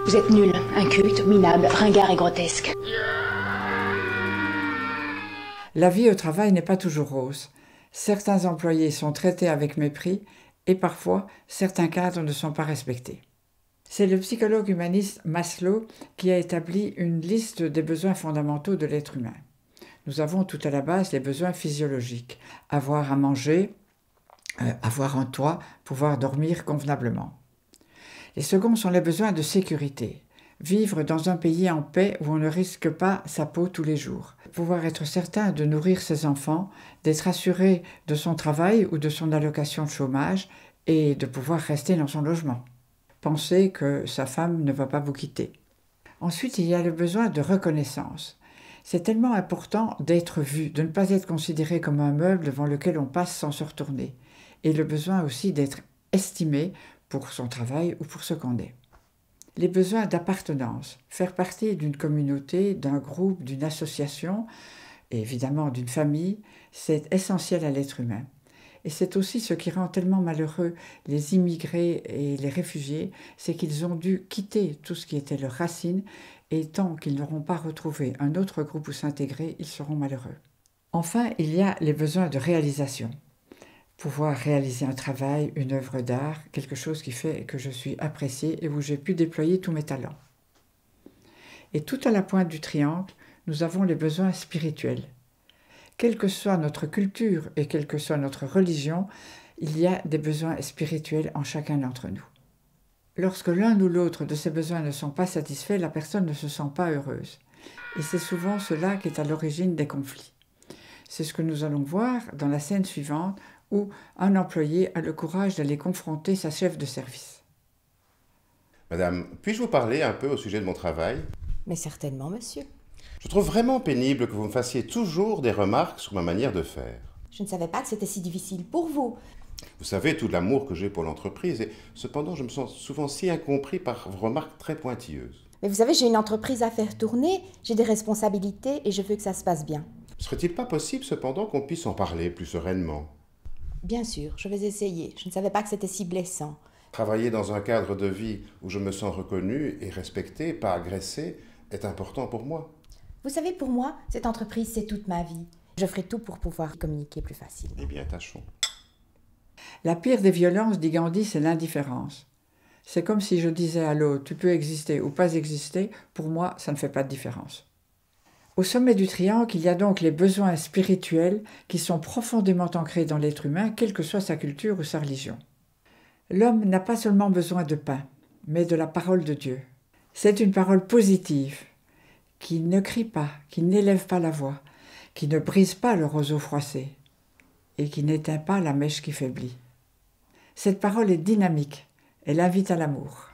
Vous êtes nul, inculte, minable, ringard et grotesque. La vie au travail n'est pas toujours rose. Certains employés sont traités avec mépris et parfois certains cadres ne sont pas respectés. C'est le psychologue humaniste Maslow qui a établi une liste des besoins fondamentaux de l'être humain. Nous avons tout à la base les besoins physiologiques, avoir à manger, avoir un toit, pouvoir dormir convenablement. Les seconds sont les besoins de sécurité, vivre dans un pays en paix où on ne risque pas sa peau tous les jours, pouvoir être certain de nourrir ses enfants, d'être assuré de son travail ou de son allocation de chômage et de pouvoir rester dans son logement. Penser que sa femme ne va pas vous quitter. Ensuite, il y a le besoin de reconnaissance. C'est tellement important d'être vu, de ne pas être considéré comme un meuble devant lequel on passe sans se retourner. Et le besoin aussi d'être estimé pour son travail ou pour ce qu'on est. Les besoins d'appartenance, faire partie d'une communauté, d'un groupe, d'une association, et évidemment d'une famille, c'est essentiel à l'être humain. Et c'est aussi ce qui rend tellement malheureux les immigrés et les réfugiés, c'est qu'ils ont dû quitter tout ce qui était leur racine, et tant qu'ils n'auront pas retrouvé un autre groupe où s'intégrer, ils seront malheureux. Enfin, il y a les besoins de réalisation. Pouvoir réaliser un travail, une œuvre d'art, quelque chose qui fait que je suis appréciée et où j'ai pu déployer tous mes talents. Et tout à la pointe du triangle, nous avons les besoins spirituels. Quelle que soit notre culture et quelle que soit notre religion, il y a des besoins spirituels en chacun d'entre nous. Lorsque l'un ou l'autre de ces besoins ne sont pas satisfaits, la personne ne se sent pas heureuse. Et c'est souvent cela qui est à l'origine des conflits. C'est ce que nous allons voir dans la scène suivante où un employé a le courage d'aller confronter sa chef de service. Madame, puis-je vous parler un peu au sujet de mon travail? Mais certainement, monsieur. Je trouve vraiment pénible que vous me fassiez toujours des remarques sur ma manière de faire. Je ne savais pas que c'était si difficile pour vous. Vous savez tout l'amour que j'ai pour l'entreprise et cependant je me sens souvent si incompris par vos remarques très pointilleuses. Mais vous savez, j'ai une entreprise à faire tourner, j'ai des responsabilités et je veux que ça se passe bien. Serait-il pas possible cependant qu'on puisse en parler plus sereinement? Bien sûr, je vais essayer. Je ne savais pas que c'était si blessant. Travailler dans un cadre de vie où je me sens reconnu et respecté, pas agressé, est important pour moi. Vous savez, pour moi, cette entreprise, c'est toute ma vie. Je ferai tout pour pouvoir communiquer plus facilement. Eh bien, tâchons. La pire des violences, dit Gandhi, c'est l'indifférence. C'est comme si je disais à l'autre, tu peux exister ou pas exister, pour moi, ça ne fait pas de différence. Au sommet du triangle, il y a donc les besoins spirituels qui sont profondément ancrés dans l'être humain, quelle que soit sa culture ou sa religion. L'homme n'a pas seulement besoin de pain, mais de la parole de Dieu. C'est une parole positive, qui ne crie pas, qui n'élève pas la voix, qui ne brise pas le roseau froissé et qui n'éteint pas la mèche qui faiblit. Cette parole est dynamique, elle invite à l'amour.